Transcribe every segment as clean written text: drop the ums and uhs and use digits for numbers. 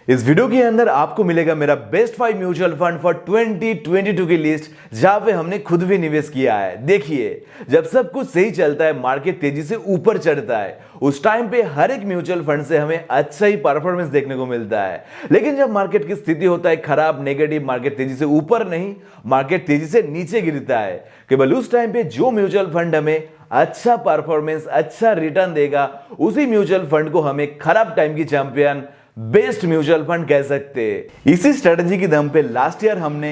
इस वीडियो के अंदर आपको मिलेगा मेरा बेस्ट 5 म्यूचुअल फंड फॉर 2022 की लिस्ट, जहां पे हमने खुद भी निवेश किया है। देखिए, जब सब कुछ सही चलता है, मार्केट तेजी से ऊपर चढ़ता है, उस टाइम पे हर एक म्यूचुअल फंड से हमें अच्छा ही परफॉर्मेंस देखने को मिलता है। लेकिन जब मार्केट की स्थिति होता है खराब, नेगेटिव, मार्केट तेजी से ऊपर नहीं, मार्केट तेजी से नीचे गिरता है, केवल उस टाइम पे जो म्यूचुअल फंड हमें अच्छा परफॉर्मेंस, अच्छा रिटर्न देगा, उसी म्यूचुअल फंड को हमें खराब टाइम की चैंपियन, बेस्ट म्यूचुअल फंड कह सकते हैं। इसी स्ट्रेटजी की दम पे लास्ट ईयर हमने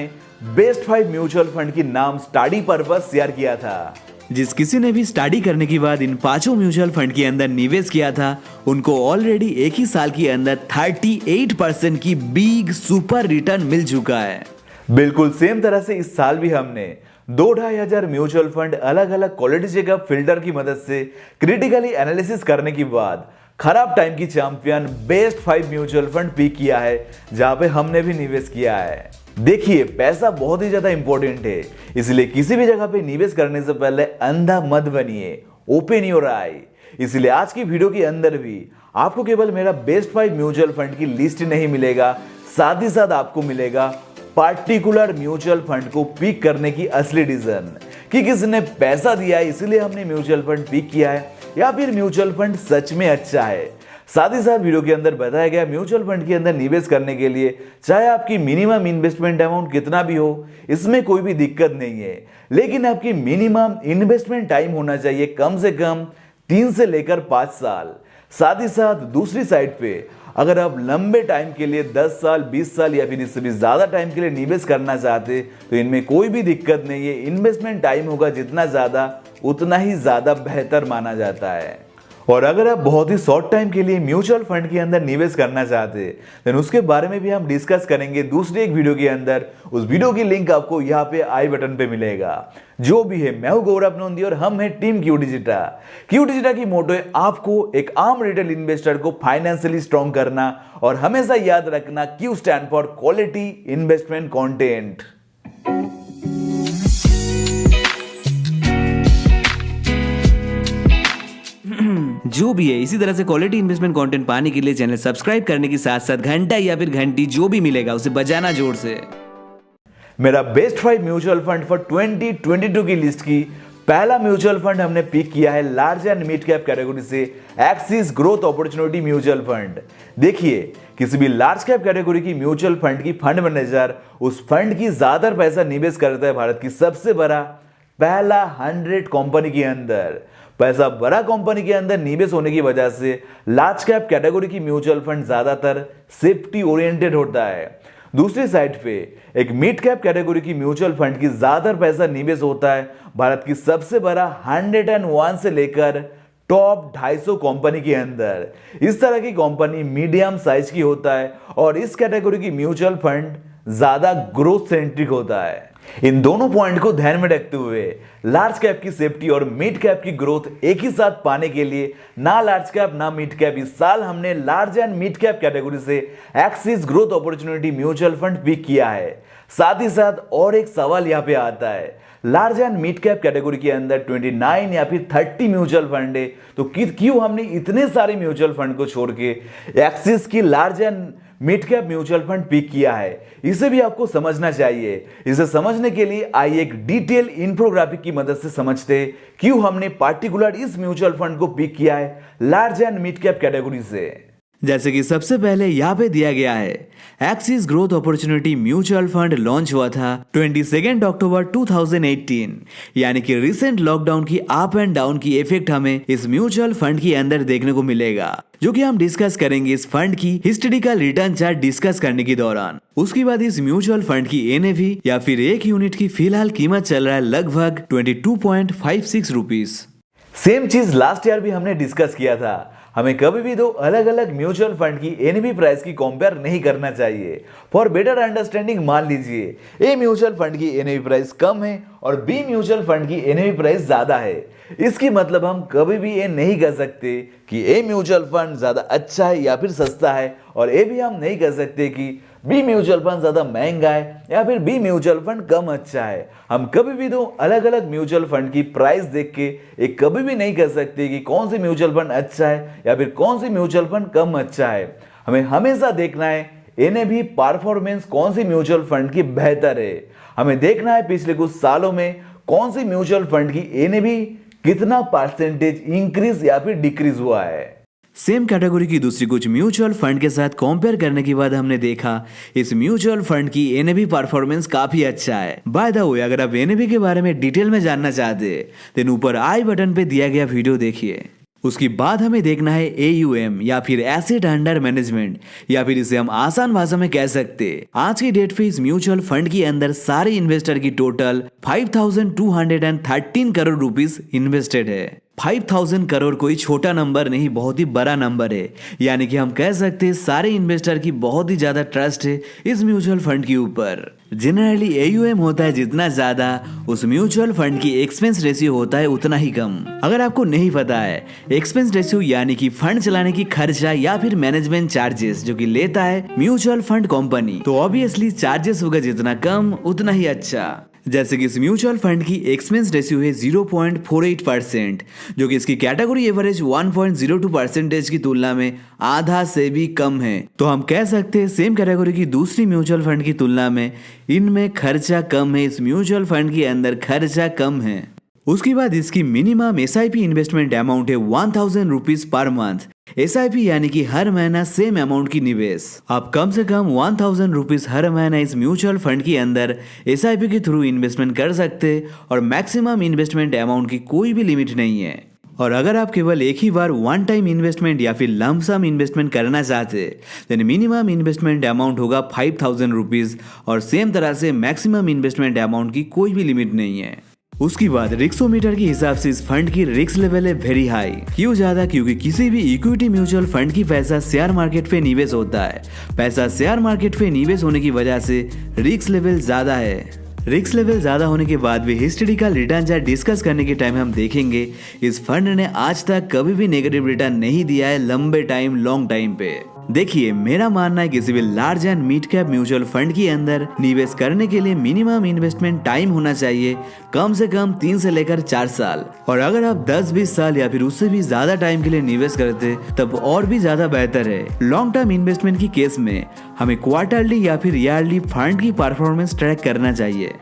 बेस्ट 5 म्यूचुअल फंड की नाम स्टडी पर्पस शेयर किया था। जिस किसी ने भी स्टडी करने के बाद इन पांचों म्यूचुअल फंड के अंदर निवेश किया था, उनको ऑलरेडी एक ही साल के अंदर 38% की बिग सुपर रिटर्न मिल चुका है। बिल्कुल सेम तरह से इस साल भी हमने 2-2.5 हजार म्यूचुअल फंड अलग अलग क्वालिटी चेकअप फिल्टर की मदद से क्रिटिकली एनालिसिस करने के बाद खराब टाइम की champion best 5 mutual fund pick किया है, जहां पे हमने भी निवेश किया है। देखिए, पैसा बहुत ही ज्यादा इंपॉर्टेंट है, इसलिए किसी भी जगह पे निवेश करने से पहले अंधा मत बनिए, ओपन योर आई। इसलिए आज की वीडियो के अंदर भी आपको केवल मेरा बेस्ट 5 म्यूचुअल फंड की लिस्ट नहीं मिलेगा, साथ ही साथ आपको मिलेगा पार्टिकुलर म्यूचुअल फंड को पिक करने की असली रीजन, कि किसने पैसा दिया है इसलिए हमने म्यूचुअल फंड पिक किया है, या फिर म्यूचुअल फंड सच में अच्छा है। साथ ही साथ वीडियो के अंदर बताया गया म्यूचुअल फंड के अंदर निवेश करने के लिए चाहे आपकी मिनिमम इन्वेस्टमेंट अमाउंट कितना भी हो, इसमें कोई भी दिक्कत नहीं है, लेकिन आपकी मिनिमम इन्वेस्टमेंट टाइम होना चाहिए कम से कम 3 से लेकर 5 साल। साथ ही साथ दूसरी साइड पे अगर आप लंबे टाइम के लिए 10 साल, 20 साल या फिर इससे भी ज्यादा टाइम के लिए निवेश करना चाहते, तो इनमें कोई भी दिक्कत नहीं है। इन्वेस्टमेंट टाइम होगा जितना ज्यादा, उतना ही ज्यादा बेहतर माना जाता है। और अगर आप बहुत ही शॉर्ट टाइम के लिए म्यूचुअल फंड के अंदर निवेश करना चाहते हैं, तो उसके बारे में भी हम डिस्कस करेंगे दूसरी एक वीडियो के अंदर। उस वीडियो की लिंक आपको यहाँ पे आई बटन पे मिलेगा। जो भी है, मैं हूं गौरव नंदी और हम हैं टीम क्यू डिजिटा। क्यू डिजिटा की मोटो है आपको, एक आम रिटेल इन्वेस्टर को फाइनेंशियली स्ट्रॉन्ग करना, और हमेशा याद रखना Q stand for quality investment content. जो भी है, इसी तरह से क्वालिटी इन्वेस्टमेंट कंटेंट पाने के लिए चैनल सब्सक्राइब करने के साथ साथ घंटा या फिर घंटी जो भी मिलेगा उसे बजाना जोर से। मेरा बेस्ट 5 म्यूचुअल फंड फॉर 2022 की लिस्ट की पहला म्यूचुअल फंड हमने पिक किया है large and mid cap category से Axis growth opportunity mutual fund. देखिए, किसी भी लार्ज कैप कैटेगरी की म्यूचुअल फंड की फंड मैनेजर उस फंड की ज्यादातर पैसा निवेश करता है भारत की सबसे बड़ा पहला 100 कंपनी के अंदर। पैसा बड़ा कंपनी के अंदर निवेश होने की वजह से लार्ज कैप कैटेगरी की म्यूचुअल फंड ज्यादातर सेफ्टी ओरिएंटेड होता है। दूसरी साइड पे एक मिड कैप कैटेगरी की म्यूचुअल फंड की ज्यादातर पैसा निवेश होता है भारत की सबसे बड़ा 101 से लेकर टॉप 250 कंपनी के अंदर। इस तरह की कंपनी मीडियम साइज की होता है, और इस कैटेगरी की म्यूचुअल फंड ज्यादा ग्रोथ सेंट्रिक होता है। इन दोनों पॉइंट को ध्यान में रखते हुए लार्ज कैप की सेफ्टी और मिड कैप की ग्रोथ एक ही साथ पाने के लिए ना लार्ज कैप ना मिड कैप, इस साल हमने large and mid cap category से Axis growth opportunity mutual fund pick किया है। साथ ही साथ और एक सवाल यहाँ पे आता है, large and mid cap category के अंदर 29 या फिर 30 म्यूचुअल फंड है, तो क्यों हमने इतने सारे म्यूचुअल फंड को छोड़ के एक्सिस की large and mid cap mutual fund pick किया है? इसे भी आपको समझना चाहिए। इसे समझने के लिए आइए एक डिटेल इंफोग्राफिक की मदद से समझते हैं क्यों हमने पार्टिकुलर इस म्यूचुअल फंड को पिक किया है large and mid cap category से। जैसे कि सबसे पहले यहाँ पे दिया गया है, axis growth opportunity mutual fund launch हुआ था 22 अक्टूबर 2018, यानी कि रिसेंट लॉकडाउन की अप एंड डाउन की इफेक्ट हमें इस म्यूचुअल फंड के अंदर देखने को मिलेगा, जो कि हम डिस्कस करेंगे इस फंड की हिस्टोरिकल रिटर्न चार्ट डिस्कस करने के दौरान। उसके बाद इस म्यूचुअल फंड की एनएवी या फिर एक यूनिट की फिलहाल कीमत चल रहा है लगभग 22.56 रुपीज। सेम चीज लास्ट ईयर भी हमने डिस्कस किया था। हमें कभी भी दो अलग अलग म्यूचुअल फंड की एनएवी प्राइस की कंपेयर नहीं करना चाहिए। फॉर बेटर अंडरस्टैंडिंग मान लीजिए ए म्यूचुअल फंड की एनएवी प्राइस कम है और बी म्यूचुअल फंड की एनएवी प्राइस ज्यादा है। इसकी मतलब हम कभी भी ये नहीं कह सकते कि ए म्यूचुअल फंड ज्यादा अच्छा है या फिर सस्ता है, और ये भी हम नहीं कह सकते कि बी म्यूचुअल फंड ज्यादा महंगा है या फिर बी म्यूचुअल फंड कम अच्छा है। हम कभी भी दो अलग अलग म्यूचुअल फंड की प्राइस देख के एक कभी भी नहीं कह सकते कि कौन सी म्यूचुअल फंड अच्छा है या फिर कौन सी म्यूचुअल फंड कम अच्छा है। हमें हमेशा देखना है एनएवी परफॉर्मेंस कौन सी म्यूचुअल फंड की बेहतर है। हमें देखना है पिछले कुछ सालों में कौन सी म्यूचुअल फंड की एनएवी कितना परसेंटेज इंक्रीज या फिर डिक्रीज हुआ है। सेम कैटेगरी की दूसरी कुछ म्यूचुअल फंड के साथ कंपेयर करने के बाद हमने देखा इस म्यूचुअल फंड की एनएवी परफॉर्मेंस काफी अच्छा है। बाय द वे, अगर आप एनएवी के बारे में डिटेल में जानना चाहते हैं देन ऊपर आई बटन पे दिया गया वीडियो देखिए। उसके बाद हमें देखना है AUM या फिर एसेट अंडर मैनेजमेंट, या फिर इसे हम आसान भाषा में कह सकते हैं आज की डेट पे इस म्यूचुअल फंड के अंदर सारे इन्वेस्टर की टोटल 5213 करोड़ रुपीस इन्वेस्टेड है। 5000 करोड़ कोई छोटा नंबर नहीं, बहुत ही बड़ा नंबर है। यानी कि हम कह सकते हैं सारे इन्वेस्टर की बहुत ही ज्यादा ट्रस्ट है इस म्यूचुअल फंड के ऊपर। जनरली AUM होता है जितना ज्यादा, उस म्यूचुअल फंड की एक्सपेंस रेशियो होता है उतना ही कम। अगर आपको नहीं पता है, एक्सपेंस रेशियो यानी कि फंड चलाने की खर्चा या फिर मैनेजमेंट चार्जेस जो कि लेता है म्यूचुअल फंड कंपनी, तो ऑब्वियसली चार्जेस होगा जितना कम उतना ही अच्छा। जैसे कि इस म्यूचुअल फंड की एक्सपेंस रेशियो है 0.48%, जो कि इसकी कैटेगरी एवरेज 1.02% की तुलना में आधा से भी कम है। तो हम कह सकते हैं सेम कैटेगरी की दूसरी म्यूचुअल फंड की तुलना में इनमें खर्चा कम है, इस म्यूचुअल फंड के अंदर खर्चा कम है। उसके बाद इसकी मिनिमम SIP इन्वेस्टमेंट अमाउंट है 1000 रुपीज पर मंथ। SIP यानी कि हर महीना सेम अमाउंट की निवेश। आप कम से कम 1000 रुपीज हर महीना इस म्यूचुअल फंड के अंदर SIP के थ्रू इन्वेस्टमेंट कर सकते और मैक्सिमम इन्वेस्टमेंट अमाउंट की कोई भी लिमिट नहीं है। और अगर आप केवल एक ही बार वन टाइम इन्वेस्टमेंट या फिर लंप सम इन्वेस्टमेंट करना चाहते देन मिनिमम इन्वेस्टमेंट अमाउंट होगा 5000 रुपीज और सेम तरह से मैक्सिमम इन्वेस्टमेंट अमाउंट की कोई भी लिमिट नहीं है। उसके बाद रिस्कोमीटर के हिसाब से इस फंड की रिस्क लेवल है वेरी हाई। क्यों ज्यादा? क्योंकि किसी भी इक्विटी म्यूचुअल फंड की पैसा शेयर मार्केट पे निवेश होता है। पैसा शेयर मार्केट पे निवेश होने की वजह से रिस्क लेवल ज्यादा है। रिस्क लेवल ज्यादा होने के बाद भी हिस्टोरिकल रिटर्न या डिस्कस करने के टाइम हम देखेंगे इस फंड ने आज तक कभी भी नेगेटिव रिटर्न नहीं दिया है लंबे टाइम लॉन्ग टाइम पे। देखिए, मेरा मानना है किसी भी large and mid cap mutual fund के अंदर निवेश करने के लिए मिनिमम इन्वेस्टमेंट टाइम होना चाहिए कम से कम 3 से लेकर 4 साल। और अगर आप 10-20 साल या फिर उससे भी ज्यादा टाइम के लिए निवेश करते तब और भी ज्यादा बेहतर है। लॉन्ग टर्म इन्वेस्टमेंट की केस में हमें क्वार्टरली या फिर ईयरली फंड की परफॉर्मेंस ट्रैक करना चाहिए।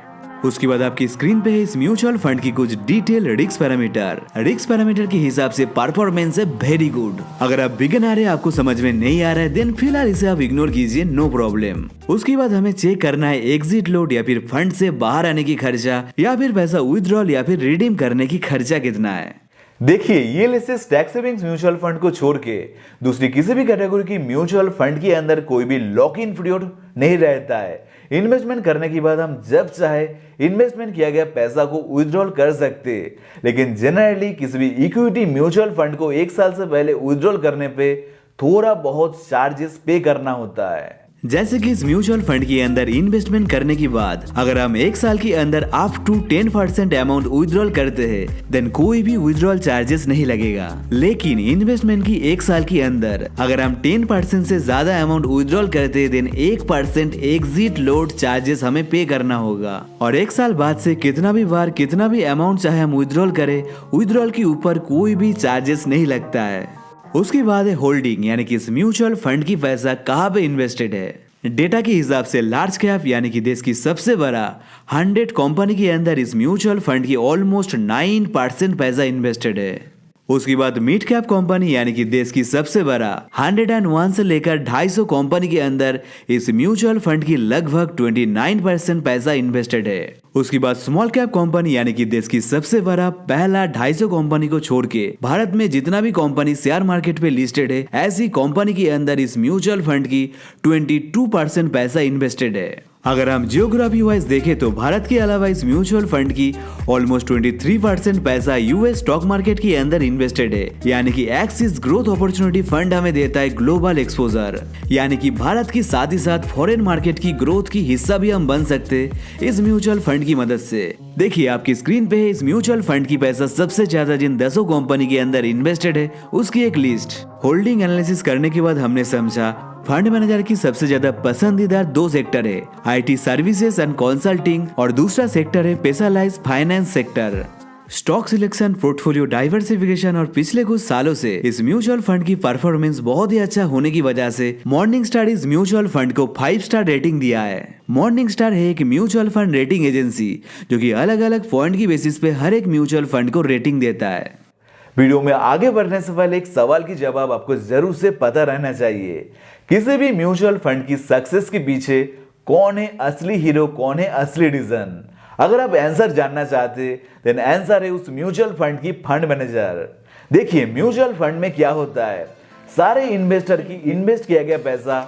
उसके बाद आपकी स्क्रीन पे है इस म्यूचुअल फंड की कुछ detail risk parameter. Risk parameter के हिसाब से परफॉर्मेंस है वेरी गुड। अगर आप बिगिनर है, आपको समझ में नहीं आ रहा है देन फिलहाल इसे आप इग्नोर कीजिए, नो प्रॉब्लम। उसके बाद हमें चेक करना है एग्जिट लोड या फिर फंड से बाहर आने की खर्चा या फिर पैसा विथड्रॉल या फिर रिडीम करने की खर्चा कितना है। देखिए, ये list tax savings mutual fund को छोड़ के दूसरी किसी भी कैटेगरी की म्यूचुअल फंड के अंदर कोई भी लॉक इन पीरियड नहीं रहता है। इन्वेस्टमेंट करने के बाद हम जब चाहे इन्वेस्टमेंट किया गया पैसा को विथड्रॉल कर सकते हैं, लेकिन जनरली किसी भी इक्विटी म्यूचुअल फंड को 1 साल से पहले विथड्रॉल करने पे थोड़ा बहुत चार्जेस पे करना होता है। जैसे कि इस म्यूचुअल फंड के अंदर इन्वेस्टमेंट करने के बाद अगर हम 1 साल के अंदर अप टू 10% अमाउंट विथड्रॉल करते हैं देन कोई भी विथड्रॉल चार्जेस नहीं लगेगा। लेकिन इन्वेस्टमेंट की 1 साल के अंदर अगर हम 10% से ज्यादा अमाउंट विथड्रॉल करते हैं देन 1% एग्जिट लोड चार्जेस हमें पे करना होगा। और 1 साल बाद से कितना भी बार कितना भी अमाउंट चाहे हम विथड्रॉल करें, विथड्रॉल के ऊपर कोई भी चार्जेस नहीं लगता है। उसके बाद है होल्डिंग, यानी कि इस म्यूचुअल फंड की पैसा कहाँ पे इन्वेस्टेड है। डेटा के हिसाब से लार्ज कैप यानी कि देश की सबसे बड़ा 100 कंपनी के अंदर इस म्यूचुअल फंड की ऑलमोस्ट 9% पैसा इन्वेस्टेड है। उसके बाद मिड कैप कंपनी यानी कि देश की सबसे बड़ा 101 से लेकर 250 कंपनी के अंदर इस म्यूचुअल फंड की लगभग 29% पैसा इन्वेस्टेड है। उसके बाद स्मॉल कैप कंपनी यानी कि देश की सबसे बड़ा पहला 250 कंपनी को छोड़ के भारत में जितना भी कंपनी शेयर मार्केट पे लिस्टेड है ऐसी कंपनी के अंदर इस म्यूचुअल फंड की 22% पैसा इन्वेस्टेड है। अगर हम जियोग्राफी वाइज देखें तो भारत के अलावा इस म्यूचुअल फंड की ऑलमोस्ट 23% पैसा यूएस स्टॉक मार्केट के अंदर इन्वेस्टेड है। यानी कि एक्सिस ग्रोथ अपॉर्चुनिटी फंड हमें देता है ग्लोबल एक्सपोजर, यानी कि भारत की साथ ही साथ फॉरेन मार्केट की ग्रोथ की हिस्सा भी हम बन सकते इस म्यूचुअल फंड की मदद से। देखिए आपकी स्क्रीन पे है इस म्यूचुअल फंड की पैसा सबसे ज्यादा जिन 10 कंपनी के अंदर इन्वेस्टेड है उसकी एक लिस्ट। होल्डिंग एनालिसिस करने के बाद हमने समझा फंड मैनेजर की सबसे ज्यादा पसंदीदा 2 सेक्टर है, आईटी सर्विसेज एंड कंसल्टिंग, और दूसरा सेक्टर है specialised finance sector. Stock selection, portfolio diversification और पिछले कुछ सालों से इस म्यूचुअल फंड की परफॉर्मेंस बहुत ही अच्छा होने की वजह से मॉर्निंग स्टार इस म्यूचुअल फंड को 5 स्टार रेटिंग दिया है। मॉर्निंग स्टार है एक म्यूचुअल फंड रेटिंग एजेंसी जो कि अलग अलग पॉइंट की बेसिस पे हर एक म्यूचुअल फंड को रेटिंग देता है। वीडियो में आगे बढ़ने से पहले एक सवाल की जवाब आपको जरूर से पता रहना चाहिए। किसी भी म्यूचुअल फंड की सक्सेस के पीछे कौन है असली हीरो, कौन है असली रीजन? अगर आप आंसर जानना चाहते देन आंसर है उस म्यूचुअल फंड की फंड मैनेजर। देखिए म्यूचुअल फंड में क्या होता है, सारे इन्वेस्टर की इन्वेस्ट किया गया पैसा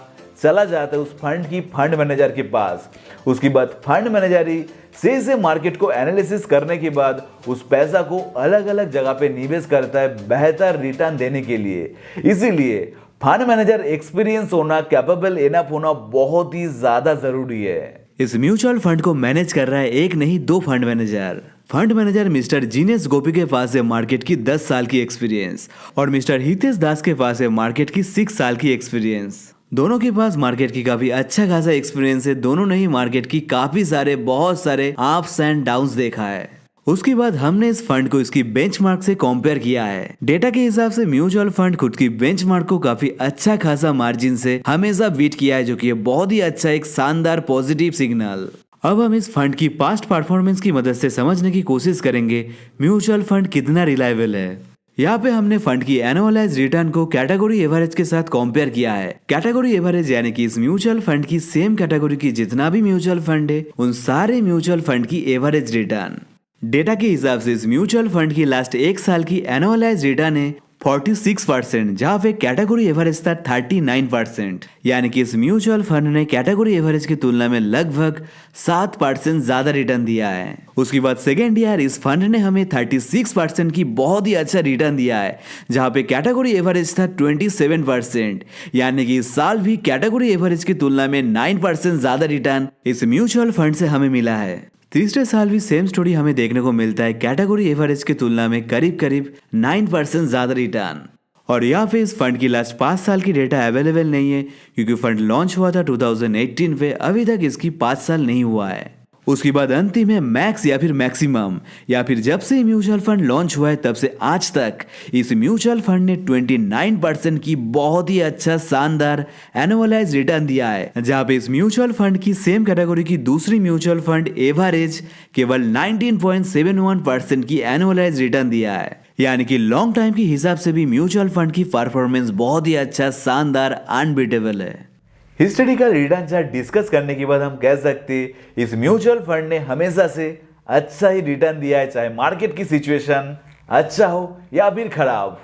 चला जाता है उस फंड की फंड मैनेजर के पास। उसके बाद फंड मैनेजर ही सही से मार्केट को एनालिसिस करने के बाद उस पैसा को अलग अलग जगह पे निवेश करता है बेहतर रिटर्न देने के लिए। इसीलिए फंड मैनेजर एक्सपीरियंस होना, कैपेबल इनफ होना बहुत ही ज्यादा जरूरी है। इस म्यूचुअल फंड को मैनेज कर रहा है एक नहीं 2 fund manager. Fund manager Mister Jinesh Gopi के पास है मार्केट की 10 साल की एक्सपीरियंस और मिस्टर हितेश दास के पास है मार्केट की 6 साल की एक्सपीरियंस। दोनों के पास मार्केट की काफी अच्छा खासा एक्सपीरियंस है। दोनों ने ही मार्केट की काफी सारे बहुत सारे अप्स एंड डाउन्स देखा है। उसके बाद हमने इस फंड को इसकी बेंचमार्क से कंपेयर किया है। डेटा के हिसाब से म्यूचुअल फंड खुद की बेंचमार्क को काफी अच्छा खासा मार्जिन से हमेशा बीट किया है, जो कि बहुत ही अच्छा एक शानदार पॉजिटिव सिग्नल। अब हम इस फंड की पास्ट परफॉर्मेंस की मदद से समझने की कोशिश करेंगे म्यूचुअल फंड कितना रिलायबल है। यहाँ पे हमने फंड की एनुअलाइज रिटर्न को कैटेगरी एवरेज के साथ कंपेयर किया है। कैटेगरी एवरेज यानी कि इस म्यूचुअल फंड की सेम कैटेगरी की जितना भी म्यूचुअल फंड है उन सारे म्यूचुअल फंड की एवरेज रिटर्न। डेटा के हिसाब से इस म्यूचुअल फंड की लास्ट 1 साल की एनुअलाइज रिटर्न है 46%, जहां पे कैटेगरी एवरेज था 39%। यानी कि इस म्यूचुअल फंड ने कैटेगरी एवरेज की तुलना में लगभग 7% ज्यादा रिटर्न दिया है। उसके बाद सेकेंड ईयर इस फंड ने हमें 36% की बहुत ही अच्छा रिटर्न दिया है, जहां पे कैटेगरी एवरेज था 27%। यानी कि इस साल भी कैटेगरी एवरेज की तुलना में 9% ज्यादा रिटर्न इस म्यूचुअल फंड से हमें मिला है। तीसरे साल भी सेम स्टोरी हमें देखने को मिलता है, कैटेगरी एवरेज की तुलना में करीब करीब 9% ज्यादा रिटर्न। और यहाँ पे इस फंड की लास्ट 5 साल की डेटा अवेलेबल नहीं है क्योंकि फंड लॉन्च हुआ था 2018 पे, अभी तक इसकी 5 साल नहीं हुआ है। उसके बाद अंतिम है मैक्स या फिर मैक्सिमम, या फिर जब से म्यूचुअल फंड लॉन्च हुआ है तब से आज तक इस म्यूचुअल फंड ने 29% की बहुत ही अच्छा शानदार एनुअलाइज रिटर्न दिया है, जहां पे इस म्यूचुअल फंड की सेम कैटेगरी की दूसरी म्यूचुअल फंड एवरेज केवल 19.71% की एनुअलाइज रिटर्न दिया है। यानी कि लॉन्ग टाइम के हिसाब से भी म्यूचुअल फंड की परफॉर्मेंस बहुत ही अच्छा शानदार अनबीटेबल है। हिस्टोरिकल रिटर्न चार्ट डिस्कस करने के बाद हम कह सकते इस म्यूचुअल फंड ने हमेशा से अच्छा ही रिटर्न दिया है, चाहे मार्केट की सिचुएशन अच्छा हो या फिर खराब।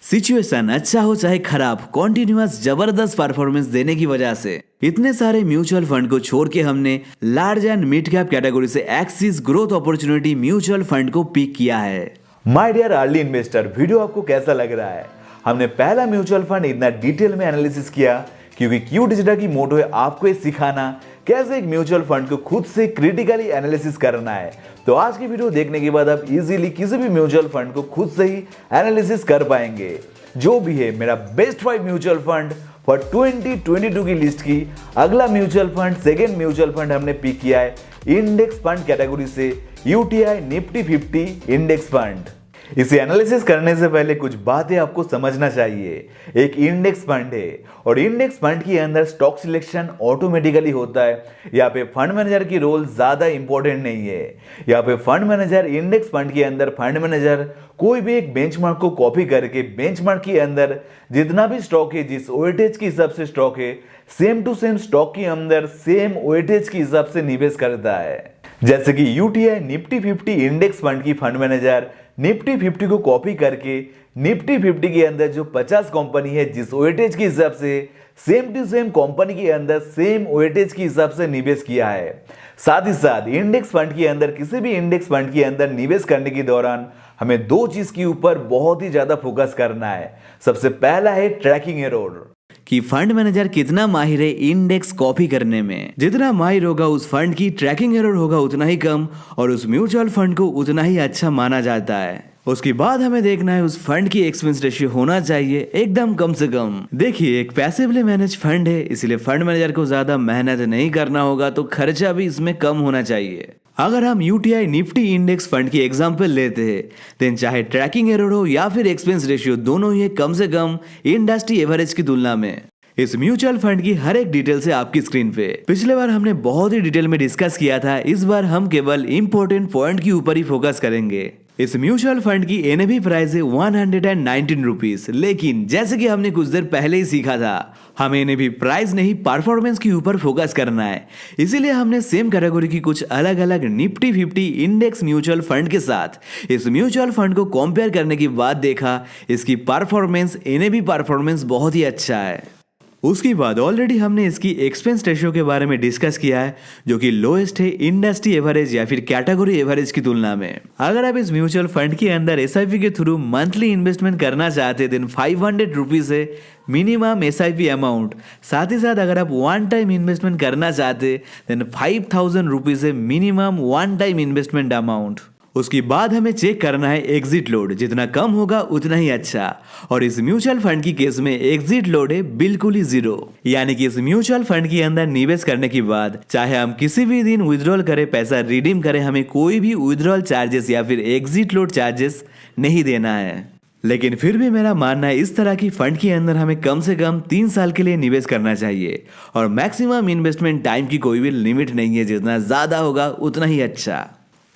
सिचुएशन अच्छा हो चाहे खराब, कॉन्टिन्यूअस जबरदस्त परफॉर्मेंस देने की वजह से इतने सारे म्यूचुअल फंड को छोड़ के हमने large and mid cap category से Axis growth opportunity mutual fund को पिक किया है। My dear early investor, video आपको कैसा लग रहा है? हमने पहला म्यूचुअल फंड इतना डिटेल में एनालिसिस किया क्योंकि क्यू डिजिटल की मोटो है आपको ये सिखाना कैसे एक म्यूचुअल फंड को खुद से क्रिटिकली एनालिसिस करना है। तो आज की वीडियो देखने के बाद आप इजीली किसी भी म्यूचुअल फंड को खुद से ही एनालिसिस कर पाएंगे। जो भी है मेरा बेस्ट 5 म्यूचुअल फंड फॉर 2022 की लिस्ट की अगला mutual fund, second mutual fund हमने पिक किया है इंडेक्स फंड कैटेगरी से यूटीआई निफ्टी 50 इंडेक्स फंड। इसे एनालिसिस करने से पहले कुछ बातें आपको समझना चाहिए। एक इंडेक्स फंड है और इंडेक्स फंड के अंदर स्टॉक सिलेक्शन ऑटोमेटिकली होता है। यहाँ पे फंड मैनेजर की रोल ज्यादा इंपॉर्टेंट नहीं है। यहाँ पे फंड मैनेजर इंडेक्स फंड के अंदर फंड मैनेजर कोई भी एक बेंचमार्क को कॉपी करके बेंचमार्क के अंदर जितना भी स्टॉक है, जिस वेटेज के हिसाब से स्टॉक है, सेम टू सेम स्टॉक के अंदर सेम वेटेज के हिसाब से निवेश करता है। जैसे कि यूटीआई निफ्टी 50 इंडेक्स फंड की फंड मैनेजर निफ्टी 50 को कॉपी करके निफ्टी 50 के अंदर जो 50 कंपनी है जिस वेटेज के हिसाब से सेम टू सेम कंपनी के अंदर सेम वेटेज के हिसाब से निवेश किया है। साथ ही साथ इंडेक्स फंड के अंदर किसी भी इंडेक्स फंड के अंदर निवेश करने के दौरान हमें 2 चीज के ऊपर बहुत ही ज्यादा फोकस करना है। सबसे पहला है ट्रैकिंग एरर, कि फंड मैनेजर कितना माहिर है इंडेक्स कॉपी करने में। जितना माहिर होगा उस फंड की ट्रैकिंग एरर होगा उतना ही कम और उस म्यूचुअल फंड को उतना ही अच्छा माना जाता है। उसके बाद हमें देखना है उस फंड की एक्सपेंस रेशियो होना चाहिए एकदम कम से कम। देखिए एक पैसिवली मैनेज फंड है, इसलिए फंड मैनेजर को ज्यादा मेहनत नहीं करना होगा, तो खर्चा भी इसमें कम होना चाहिए। अगर हम यूटीआई निफ्टी इंडेक्स फंड की एग्जांपल लेते हैं, देन चाहे ट्रैकिंग एरर हो या फिर एक्सपेंस रेशियो, दोनों ही कम से कम इंडस्ट्री एवरेज की तुलना में। इस म्यूचुअल फंड की हर एक डिटेल से आपकी स्क्रीन पे। पिछले बार हमने बहुत ही डिटेल में डिस्कस किया था, इस बार हम केवल इंपॉर्टेंट पॉइंट के ऊपर ही फोकस करेंगे। इस म्यूचुअल फंड की एनएवी प्राइस है 119 रुपीज, लेकिन जैसे कि हमने कुछ देर पहले ही सीखा था, हमें एनएवी प्राइस नहीं परफॉर्मेंस के ऊपर फोकस करना है। इसीलिए हमने सेम कैटेगरी की कुछ अलग अलग निफ्टी 50 इंडेक्स म्यूचुअल फंड के साथ इस म्यूचुअल फंड को कंपेयर करने के बाद देखा इसकी परफॉर्मेंस, एनएवी परफॉर्मेंस बहुत ही अच्छा है। उसके बाद ऑलरेडी हमने इसकी एक्सपेंस रेशियो के बारे में डिस्कस किया है, जो कि लोएस्ट है इंडस्ट्री एवरेज या फिर कैटेगरी एवरेज की तुलना में। अगर आप इस म्यूचुअल फंड के अंदर एसआईपी के थ्रू मंथली इन्वेस्टमेंट करना चाहते हैं, देन 500 रुपीज है मिनिमम एसआईपी अमाउंट। साथ ही साथ अगर आप वन टाइम इन्वेस्टमेंट करना चाहते हैं, देन 5000 रुपीज है minimum one time investment amount. उसके बाद हमें चेक करना है एग्जिट लोड, जितना कम होगा उतना ही अच्छा। और इस म्यूचुअल फंड की केस में एग्जिट लोड है बिल्कुल ही 0, यानी कि इस म्यूचुअल फंड के अंदर निवेश करने के बाद चाहे हम किसी भी दिन विड्रॉल करें, पैसा रिडीम करें, हमें कोई भी विड्रॉल चार्जेस या फिर एग्जिट लोड चार्जेस नहीं देना है। लेकिन फिर भी मेरा मानना है इस तरह की फंड के अंदर हमें कम से कम 3 साल के लिए निवेश करना चाहिए और मैक्सिमम इन्वेस्टमेंट टाइम की कोई भी लिमिट नहीं है, जितना ज्यादा होगा उतना ही अच्छा।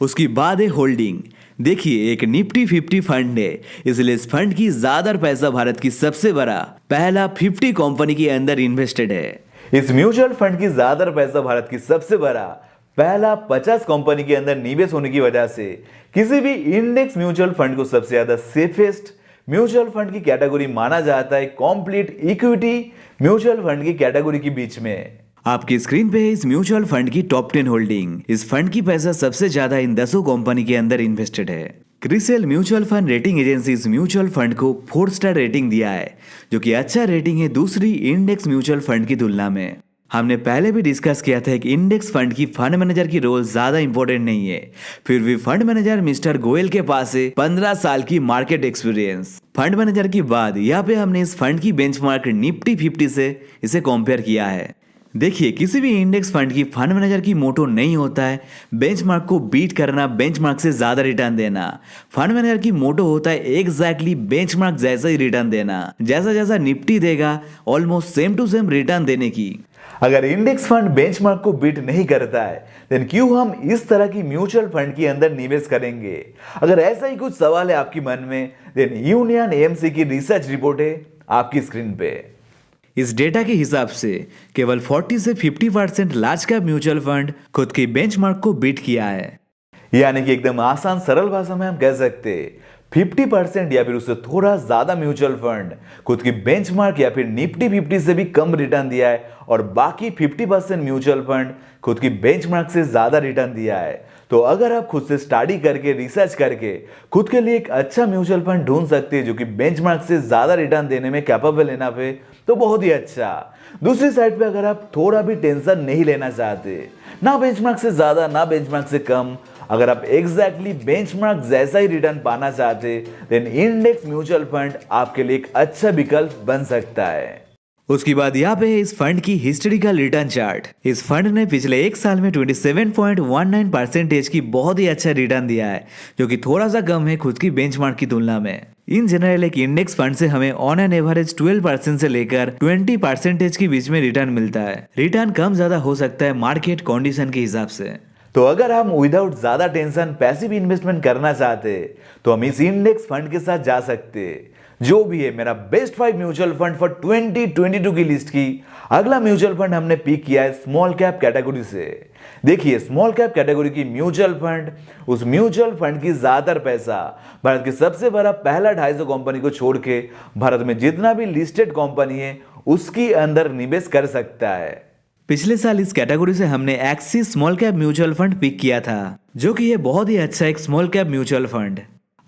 उसकी बाद है होल्डिंग। देखिए, एक निफ्टी 50 फंड है, इसलिए इस फंड की ज्यादा पैसा भारत की सबसे बड़ा पहला 50 कंपनी के अंदर इन्वेस्टेड है। इस म्यूचुअल फंड की ज्यादा पैसा भारत की सबसे बड़ा पहला 50 कंपनी के अंदर निवेश होने की वजह से किसी भी इंडेक्स म्यूचुअल फंड को सबसे ज्यादा सेफेस्ट म्यूचुअल फंड की कैटेगरी माना जाता है कंप्लीट इक्विटी म्यूचुअल फंड की कैटेगरी के बीच में। आपकी स्क्रीन पे है इस म्यूचुअल फंड की टॉप 10 होल्डिंग। इस फंड की पैसा सबसे ज्यादा इन 10 कंपनी के अंदर इन्वेस्टेड है। CRISIL mutual fund rating agency इस म्यूचुअल फंड को 4 स्टार रेटिंग दिया है, जो कि अच्छा रेटिंग है दूसरी इंडेक्स म्यूचुअल फंड की तुलना में। हमने पहले भी डिस्कस किया था कि इंडेक्स फंड की फंड मैनेजर की रोल ज्यादा इंपॉर्टेंट नहीं है, फिर भी फंड मैनेजर मिस्टर गोयल के पास है 15 साल की मार्केट एक्सपीरियंस। फंड मैनेजर की बाद यहाँ पे हमने इस फंड की बेंचमार्क निफ्टी 50 से इसे कंपेयर किया है। देखिए, किसी भी इंडेक्स फंड की फंड मैनेजर की मोटो नहीं होता है बेंचमार्क को बीट करना, बेंचमार्क से ज्यादा रिटर्न देना। फंड मैनेजर की मोटो होता है एग्जैक्टली बेंचमार्क जैसा ही रिटर्न देना, जैसा जैसा निफ्टी देगा almost same to same return देने की। अगर इंडेक्स फंड बेंचमार्क को बीट नहीं करता है, देन क्यों हम इस तरह की म्यूचुअल फंड के अंदर निवेश करेंगे? अगर ऐसा ही कुछ सवाल है आपके मन में, देन यूनियन एएमसी की रिसर्च रिपोर्ट है आपकी स्क्रीन पे। इस डेटा के हिसाब से केवल 40 से 50% लार्ज कैप म्यूचुअल फंड खुद की बेंचमार्क को बीट किया है। यानी कि एकदम आसान सरल भाषा में हम कह सकते 50% या फिर उससे थोड़ा ज्यादा म्यूचुअल फंड खुद की बेंचमार्क या फिर निफ्टी 50 से भी कम रिटर्न दिया है और बाकी 50% म्यूचुअल फंड खुद की बेंचमार्क से ज्यादा रिटर्न दिया है। तो अगर आप खुद से स्टडी करके, रिसर्च करके खुद के लिए एक अच्छा म्यूचुअल फंड ढूंढ सकते हैं जो कि बेंचमार्क से ज्यादा रिटर्न देने में कैपेबल है ना, पे तो बहुत ही अच्छा। दूसरी साइड पे अगर आप थोड़ा भी टेंशन नहीं लेना चाहते, ना बेंचमार्क से ज्यादा ना बेंचमार्क से कम, अगर आप एग्जैक्टली बेंचमार्क जैसा ही रिटर्न पाना चाहते, देन इंडेक्स म्यूचुअल फंड आपके लिए एक अच्छा विकल्प बन सकता है। उसके बाद यहाँ पे है इस फंड की हिस्टोरिकल रिटर्न चार्ट। इस फंड ने पिछले एक साल में 27.19% की बहुत ही अच्छा रिटर्न दिया है, जो कि थोड़ा सा कम है खुद की बेंचमार्क की तुलना में। इन जनरल एक इंडेक्स फंड से हमें ऑन एन एवरेज 12% से लेकर 20% के बीच में रिटर्न मिलता है। रिटर्न कम ज्यादा हो सकता है मार्केट कंडीशन के हिसाब से। तो अगर हम विदाउट ज्यादा टेंशन पैसिव इन्वेस्टमेंट करना चाहते, तो हम इस इंडेक्स फंड के साथ जा सकते। जो भी है मेरा बेस्ट 5 म्यूचुअल फंड फॉर 2022 की लिस्ट की अगला म्यूचुअल फंड हमने पिक किया है स्मॉल कैप कैटेगरी से। देखिए, स्मॉल कैप कैटेगरी की म्यूचुअल फंड, उस म्यूचुअल फंड की ज्यादातर पैसा भारत के सबसे बड़ा पहला 250 कंपनी को छोड़ के भारत में जितना भी लिस्टेड कंपनी है उसकी अंदर निवेश कर सकता है। पिछले साल इस कैटेगरी से हमने Axis small cap mutual fund pick किया था, जो कि ये बहुत ही अच्छा एक स्मॉल कैप म्यूचुअल फंड।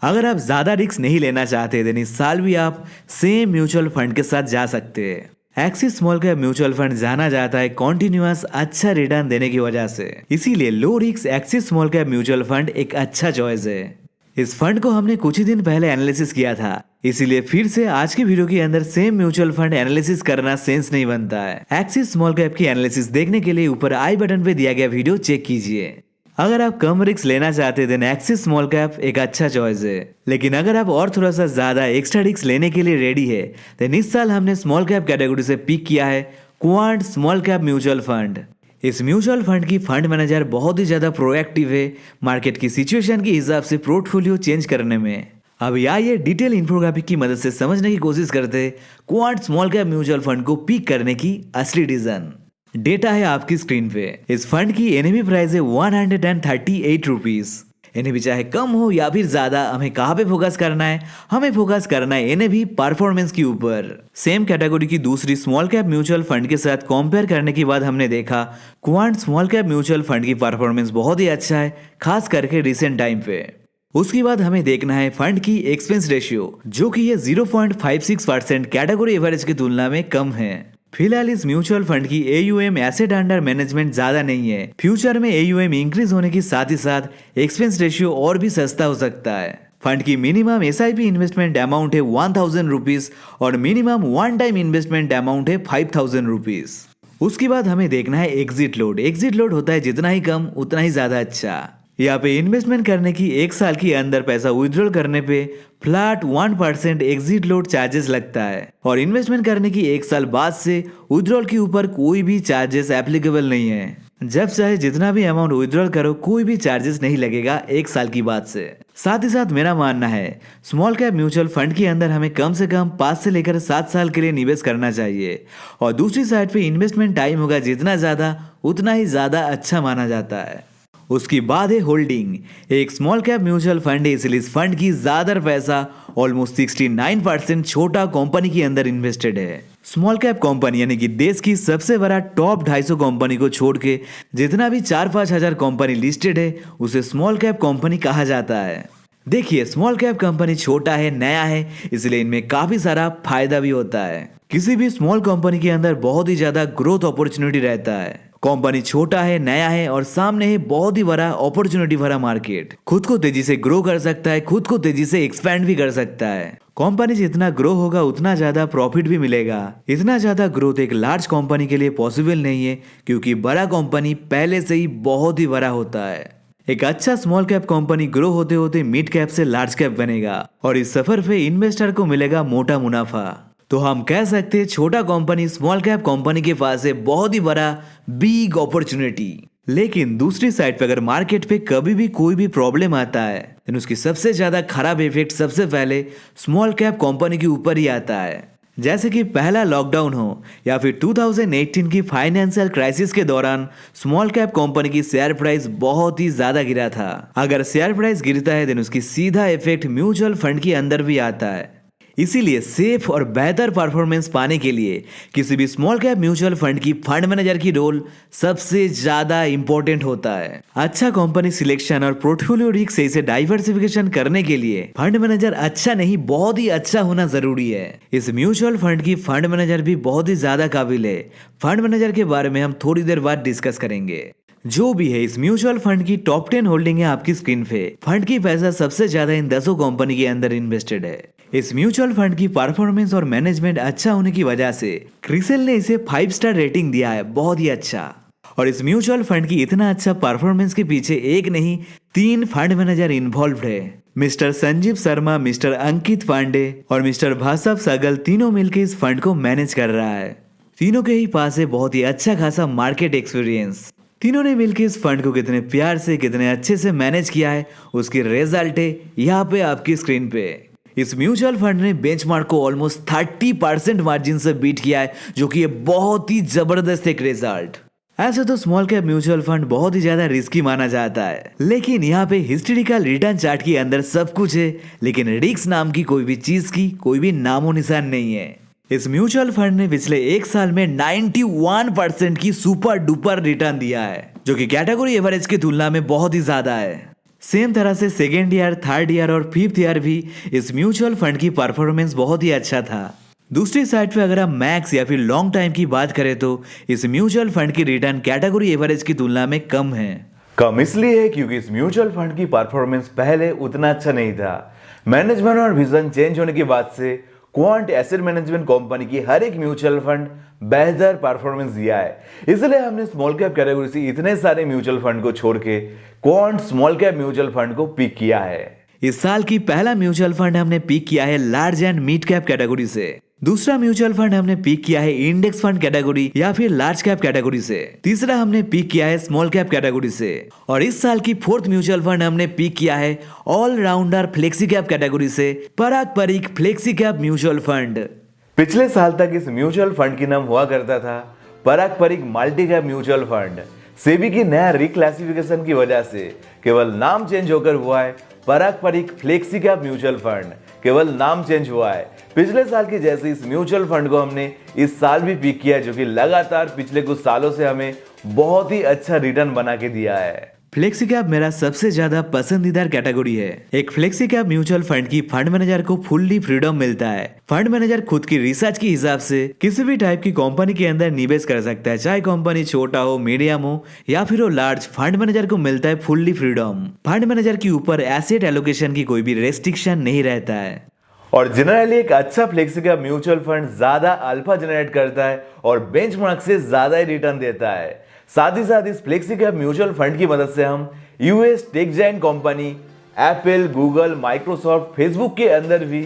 अगर आप ज्यादा रिस्क नहीं लेना चाहते, देन इस साल भी आप सेम म्यूचुअल फंड के साथ जा सकते हैं। Axis small cap mutual fund जाना जाता है कॉन्टिन्यूअस अच्छा रिटर्न देने की वजह से, इसीलिए low risk axis small cap mutual fund एक अच्छा चॉइस है। इस फंड को हमने कुछ ही दिन पहले एनालिसिस किया था, इसीलिए फिर से आज की वीडियो के अंदर सेम म्यूचुअल फंड एनालिसिस करना सेंस नहीं बनता है। एक्सिस स्मॉल कैप की एनालिसिस देखने के लिए ऊपर आई बटन पे दिया गया वीडियो चेक कीजिए। अगर आप कम रिस्क लेना चाहते हैं देन एक्सिस स्मॉल कैप एक अच्छा चॉइस है। लेकिन अगर आप और थोड़ा सा ज्यादा एक्स्ट्रा रिस्क लेने के लिए रेडी है देन इस साल हमने स्मॉल कैप कैटेगरी से पिक किया है quant small cap mutual fund. इस म्यूचुअल फंड की फंड मैनेजर बहुत ही ज्यादा प्रोएक्टिव है मार्केट की सिचुएशन के हिसाब से पोर्टफोलियो चेंज करने में। अब आइए डिटेल इन्फोग्राफिक की मदद से समझने की कोशिश करते हैं quant small cap mutual fund को पिक करने की असली रीजन। डेटा है आपकी स्क्रीन पे। इस फंड की एनएवी प्राइस है 138 रुपीज। एनएवी चाहे कम हो या फिर ज्यादा, हमें कहाँ पे फोकस करना है? हमें फोकस करना है एनएवी परफॉर्मेंस के ऊपर। सेम कैटेगरी की दूसरी स्मॉल कैप म्यूचुअल फंड के साथ कंपेयर करने के बाद हमने देखा quant small cap mutual fund की परफॉर्मेंस बहुत ही अच्छा है, खास करके रिसेंट टाइम पे। उसके बाद हमें देखना है फंड की एक्सपेंस रेशियो, जो कि ये 0.56% कैटेगरी एवरेज की तुलना में कम है। फिलहाल इस म्यूचुअल फंड की AUM एसेट अंडर मैनेजमेंट ज्यादा नहीं है। फ्यूचर में AUM इंक्रीज होने के साथ ही साथ एक्सपेंस रेशियो और भी सस्ता हो सकता है। फंड की मिनिमम SIP इन्वेस्टमेंट अमाउंट है 1000 रुपीज और minimum one time investment amount है 5000 रुपीज। उसके बाद हमें देखना है एग्जिट लोड। एग्जिट लोड होता है जितना ही कम उतना ही ज्यादा अच्छा। यहाँ पे इन्वेस्टमेंट करने की एक साल के अंदर पैसा विड्रॉल करने पे फ्लैट 1% एग्जिट लोड चार्जेस लगता है और इन्वेस्टमेंट करने की एक साल बाद से विड्रॉल के ऊपर कोई भी चार्जेस एप्लीकेबल नहीं है। जब चाहे जितना भी अमाउंट विड्रॉल करो कोई भी चार्जेस नहीं लगेगा एक साल की बाद से। साथ ही साथ मेरा मानना है स्मॉल कैप म्यूचुअल फंड के अंदर हमें कम से कम 5 से लेकर 7 साल के लिए निवेश करना चाहिए और दूसरी साइड पे इन्वेस्टमेंट टाइम होगा जितना ज्यादा उतना ही ज्यादा अच्छा माना जाता है। उसके बाद है होल्डिंग। एक स्मॉल कैप म्यूचुअल फंड है इसलिए इस फंड की ज्यादा पैसा ऑलमोस्ट 69% छोटा कंपनी के अंदर इन्वेस्टेड है। स्मॉल कैप कंपनी यानी कि देश की सबसे बड़ा टॉप 250 कंपनी को छोड़ के जितना भी 4-5 हजार कंपनी लिस्टेड है उसे स्मॉल कैप कंपनी कहा जाता है। देखिए स्मॉल कैप कंपनी छोटा है, नया है, इसलिए इनमें काफी सारा फायदा भी होता है। किसी भी स्मॉल कंपनी के अंदर बहुत ही ज्यादा ग्रोथ अपॉर्चुनिटी रहता है। कंपनी छोटा है, नया है और सामने है बहुत ही बड़ा अपॉर्चुनिटी भरा मार्केट। खुद को तेजी से ग्रो कर सकता है, खुद को तेजी से एक्सपैंड भी कर सकता है। कंपनी जितना ग्रो होगा उतना ज्यादा प्रॉफिट भी मिलेगा। इतना ज्यादा ग्रोथ एक लार्ज कंपनी के लिए पॉसिबल नहीं है क्योंकि बड़ा कंपनी पहले से ही बहुत ही बड़ा होता है। एक अच्छा स्मॉल कैप कंपनी ग्रो होते होते मिड कैप से लार्ज कैप बनेगा और इस सफर पे इन्वेस्टर को मिलेगा मोटा मुनाफा। तो हम कह सकते हैं छोटा कंपनी स्मॉल कैप कंपनी के पास है बहुत ही बड़ा बिग अपॉर्चुनिटी। लेकिन दूसरी साइड पे अगर मार्केट पे कभी भी कोई भी प्रॉब्लम आता है तो उसकी सबसे ज्यादा खराब इफेक्ट सबसे पहले स्मॉल कैप कंपनी के ऊपर ही आता है। जैसे कि पहला लॉकडाउन हो या फिर 2018 की फाइनेंशियल क्राइसिस के दौरान स्मॉल कैप कंपनी की शेयर प्राइस बहुत ही ज्यादा गिरा था। अगर शेयर प्राइस गिरता है तो उसकी सीधा इफेक्ट म्यूचुअल फंड के अंदर भी आता है। इसीलिए सेफ और बेहतर परफॉर्मेंस पाने के लिए किसी भी स्मॉल कैप म्यूचुअल फंड की फंड मैनेजर की रोल सबसे ज्यादा इंपॉर्टेंट होता है। अच्छा कंपनी सिलेक्शन और पोर्टफोलियो रिस्क से इसे डाइवर्सिफिकेशन करने के लिए फंड मैनेजर अच्छा नहीं बहुत ही अच्छा होना जरूरी है। इस म्यूचुअल फंड की फंड मैनेजर भी बहुत ही ज्यादा काबिल है। फंड मैनेजर के बारे में हम थोड़ी देर बाद डिस्कस करेंगे। जो भी है इस म्यूचुअल फंड की टॉप 10 होल्डिंग है आपकी स्क्रीन पे। फंड की पैसा सबसे ज्यादा इन 10 कंपनी के अंदर इन्वेस्टेड है। इस म्यूचुअल फंड की परफॉर्मेंस और मैनेजमेंट अच्छा होने की वजह से क्रिसिल ने इसे 5 स्टार रेटिंग दिया है, बहुत ही अच्छा। और इस म्यूचुअल फंड की इतना अच्छा परफॉर्मेंस के पीछे एक नहीं 3 फंड मैनेजर इन्वॉल्व है। मिस्टर संजीव शर्मा, मिस्टर अंकित पांडे और मिस्टर भासव सगल तीनों मिलकर इस फंड को मैनेज कर रहा है। तीनों के ही पास है बहुत ही अच्छा खासा मार्केट एक्सपीरियंस। तीनों ने मिलकर इस फंड को कितने प्यार से कितने अच्छे से मैनेज किया है उसकी रिजल्ट है यहाँ पे आपकी स्क्रीन पे। इस म्यूचुअल फंड ने बेंचमार्क को ऑलमोस्ट 30% मार्जिन से बीट किया है, जो कि ये बहुत ही जबरदस्त एक रिजल्ट। ऐसे तो स्मॉल कैप म्यूचुअल फंड बहुत ही ज्यादा रिस्की माना जाता है, लेकिन यहाँ पे हिस्टोरिकल रिटर्न चार्ट के अंदर सब कुछ है, लेकिन रिस्क नाम की कोई भी चीज की कोई भी नामो निशान नहीं है। इस म्यूचुअल फंड ने पिछले एक साल में 91% की सुपर डुपर रिटर्न दिया है, जो कि कैटेगरी एवरेज की तुलना में बहुत ही ज्यादा है। सेम तरह से सेकेंड ईयर, थर्ड ईयर और फिफ्थ ईयर भी इस म्यूचुअल फंड की परफॉर्मेंस बहुत ही अच्छा था। दूसरी साइड पे अगर हम मैक्स या फिर लॉन्ग टाइम की बात करें तो इस म्यूचुअल फंड की रिटर्न कैटेगरी एवरेज की तुलना में कम है। कम इसलिए है क्योंकि इस म्यूचुअल फंड की परफॉर्मेंस पहले उतना अच्छा नहीं था। मैनेजमेंट और विजन चेंज होने के बाद से क्वांट एसेट मैनेजमेंट कंपनी की हर एक म्यूचुअल फंड बेहतर परफॉर्मेंस दिया है। इसलिए हमने स्मॉल कैप कैटेगरी से इतने सारे म्यूचुअल फंड को छोड़ के quant small cap mutual fund को पिक किया है। इस साल की पहला म्यूचुअल फंड हमने पिक किया है large and mid cap category से। दूसरा म्यूचुअल फंड हमने पिक किया है इंडेक्स फंड कैटेगरी या फिर लार्ज कैप कैटेगरी से। तीसरा हमने पिक किया है स्मॉल कैप कैटेगरी से। और इस साल की फोर्थ म्यूचुअल फंड हमने पिक किया है ऑलराउंडर फ्लेक्सी कैप कैटेगरी से पराग परिक फ्लेक्सी कैप म्यूचुअल फंड। पिछले साल तक इस म्यूचुअल फंड की नाम हुआ करता था Parag Parikh multi cap mutual fund. SEBI की नया रिक्लासिफिकेशन की वजह से केवल नाम चेंज होकर हुआ है पराग परिक फ्लेक्सी कैप म्यूचुअल फंड। केवल नाम चेंज हुआ है। पिछले साल की जैसे इस म्यूचुअल फंड को हमने इस साल भी पिक किया है, जो कि लगातार पिछले कुछ सालों से हमें बहुत ही अच्छा रिटर्न बना के दिया है। फ्लेक्सी कैप मेरा सबसे ज्यादा पसंदीदा कैटेगरी है। एक फ्लेक्सी कैप म्यूचुअल फंड की फंड मैनेजर को फुल्ली फ्रीडम मिलता है। फंड मैनेजर खुद की रिसर्च के हिसाब से किसी भी टाइप की कंपनी के अंदर निवेश कर सकता है, चाहे कंपनी छोटा हो, मीडियम हो या फिर वो लार्ज। फंड मैनेजर को मिलता है फुल्ली फ्रीडम। फंड मैनेजर के ऊपर एसेट एलोकेशन की कोई भी रेस्ट्रिक्शन नहीं रहता है। और जनरली एक अच्छा फ्लेक्सी कैप म्यूचुअल फंड ज्यादा अल्फा जनरेट करता है और बेंचमार्क से ज्यादा ही रिटर्न देता है। साथ ही साथ इस फ्लेक्सी कैप म्यूचुअल फंड की मदद से हम US tech giant company Apple, Google, Microsoft, Facebook के अंदर भी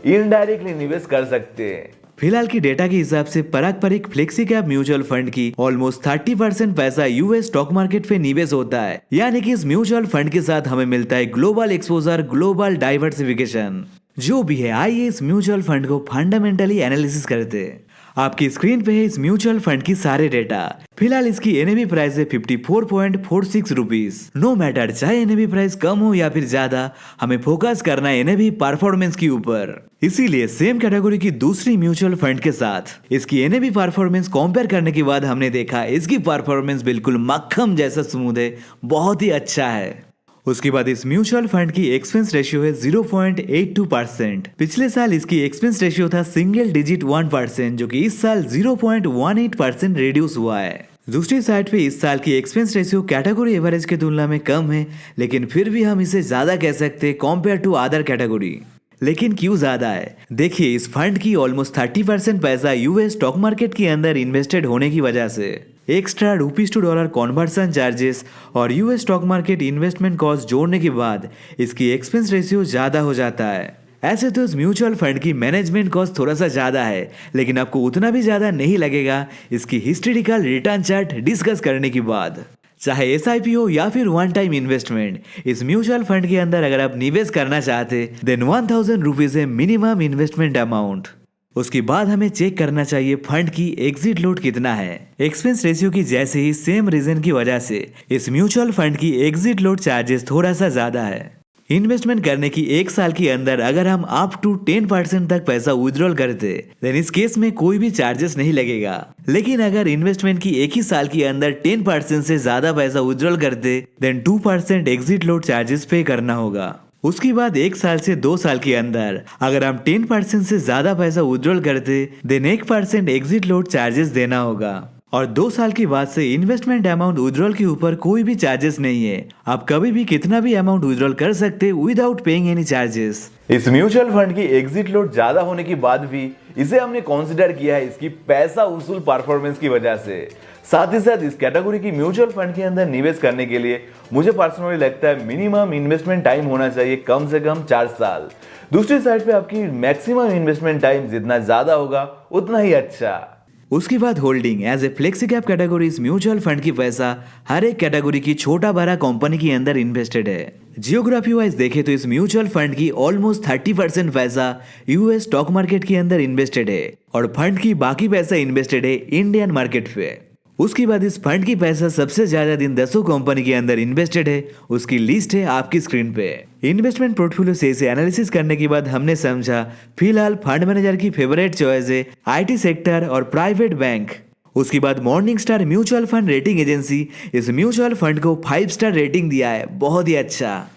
इनडायरेक्टली निवेश कर सकते हैं। फिलहाल की डेटा के हिसाब से पराग परिक फ्लेक्सी कैप म्यूचुअल फंड की ऑलमोस्ट 30% पैसा यूएस स्टॉक मार्केट पे निवेश होता है। यानी कि इस म्यूचुअल फंड के साथ हमें मिलता है ग्लोबल एक्सपोजर, ग्लोबल डाइवर्सिफिकेशन। जो भी है, आइए इस म्यूचुअल फंड को फंडामेंटली एनालिसिस करते हैं। आपकी स्क्रीन पे है इस म्यूचुअल फंड की सारे डेटा। फिलहाल इसकी एनएवी प्राइस है 54.46 रुपीज। नो मैटर चाहे एनएवी प्राइस कम हो या फिर ज्यादा, हमें फोकस करना है एनएवी परफॉर्मेंस के ऊपर। इसीलिए सेम कैटेगरी की दूसरी म्यूचुअल फंड के साथ इसकी एनएवी परफॉर्मेंस कंपेयर करने के बाद हमने देखा इसकी परफॉर्मेंस बिल्कुल मक्खन जैसा स्मूथ है, बहुत ही अच्छा है। उसके बाद इस म्यूचुअल फंड की एक्सपेंस रेशियो है 0.82%। पिछले साल इसकी एक्सपेंस रेशियो था सिंगल डिजिट 1%, जो कि इस साल 0.18% रिड्यूस हुआ है। दूसरी साइड पे इस साल की एक्सपेंस रेशियो कैटेगरी एवरेज के तुलना में कम है, लेकिन फिर भी हम इसे ज्यादा कह सकते हैं कंपेयर टू अदर कैटेगरी। लेकिन क्यों ज्यादा है? देखिए, इस फंड की ऑलमोस्ट 30% पैसा यूएस स्टॉक मार्केट के अंदर इन्वेस्टेड होने की वजह से extra rupees to dollar conversion charges और US stock market investment cost जोड़ने के बाद इसकी एक्सपेंस रेशियो ज्यादा हो जाता है। ऐसे तो इस म्यूचुअल फंड की मैनेजमेंट कॉस्ट थोड़ा सा ज्यादा है, लेकिन आपको उतना भी ज्यादा नहीं लगेगा इसकी हिस्टोरिकल रिटर्न चार्ट डिस्कस करने के बाद। चाहे एसआईपी हो या फिर वन टाइम इन्वेस्टमेंट, इस म्यूचुअल फंड के अंदर अगर आप निवेश करना चाहते देन 1000 रुपीज है मिनिमम इन्वेस्टमेंट अमाउंट। उसके बाद हमें चेक करना चाहिए फंड की एग्जिट लोड कितना है। एक्सपेंस रेशियो की जैसे ही सेम रीजन की वजह से इस म्यूचुअल फंड की एग्जिट लोड चार्जेस थोड़ा सा ज्यादा है। इन्वेस्टमेंट करने की एक साल के अंदर अगर हम अप टू 10% तक पैसा विड्रॉल करते देन इस केस में कोई भी चार्जेस नहीं लगेगा। लेकिन अगर इन्वेस्टमेंट की एक ही साल के अंदर 10% से ज्यादा पैसा विड्रॉल करते देन 2% एग्जिट लोड चार्जेस पे करना होगा। उसके बाद एक साल से 2 साल के अंदर अगर हम 10% से ज्यादा पैसा विड्रॉल करते देन 1% एग्जिट लोड चार्जेस देना होगा। और 2 साल के बाद से इन्वेस्टमेंट अमाउंट विड्रॉल के ऊपर कोई भी चार्जेस नहीं है। आप कभी भी कितना भी अमाउंट विड्रॉल कर सकते विदाउट पेइंग एनी चार्जेस। इस म्यूचुअल फंड की एग्जिट लोड ज्यादा होने के बाद भी इसे हमने कंसीडर किया है इसकी पैसा वसूल परफॉर्मेंस की वजह से। साथ ही साथ इस कैटेगरी की म्यूचुअल फंड के अंदर निवेश करने के लिए मुझे पर्सनली लगता है मिनिमम इन्वेस्टमेंट टाइम होना चाहिए कम से कम 4 साल। दूसरी साइड पे आपकी मैक्सिमम इन्वेस्टमेंट टाइम जितना ज्यादा होगा उतना ही अच्छा। उसके बाद holding as a flexi cap category, इस म्यूचुअल फंड की पैसा हर एक कैटेगरी की छोटा बड़ा कंपनी के अंदर इन्वेस्टेड है। जियोग्राफी वाइज देखे तो इस म्यूचुअल फंड की ऑलमोस्ट 30% पैसा यूएस स्टॉक मार्केट के अंदर इन्वेस्टेड है और फंड की बाकी पैसा इन्वेस्टेड है इंडियन मार्केट पे। उसके बाद इस फंड की पैसा सबसे ज्यादा दिन 10 कंपनी के अंदर इन्वेस्टेड है। उसकी लिस्ट है आपकी स्क्रीन पे। इन्वेस्टमेंट पोर्टफोलियो से इसे एनालिसिस करने के बाद हमने समझा फिलहाल फंड मैनेजर की फेवरेट चॉइस है आईटी सेक्टर और प्राइवेट बैंक। उसके बाद morning star mutual fund rating agency इस म्यूचुअल फंड को 5 स्टार रेटिंग दिया है, बहुत ही अच्छा।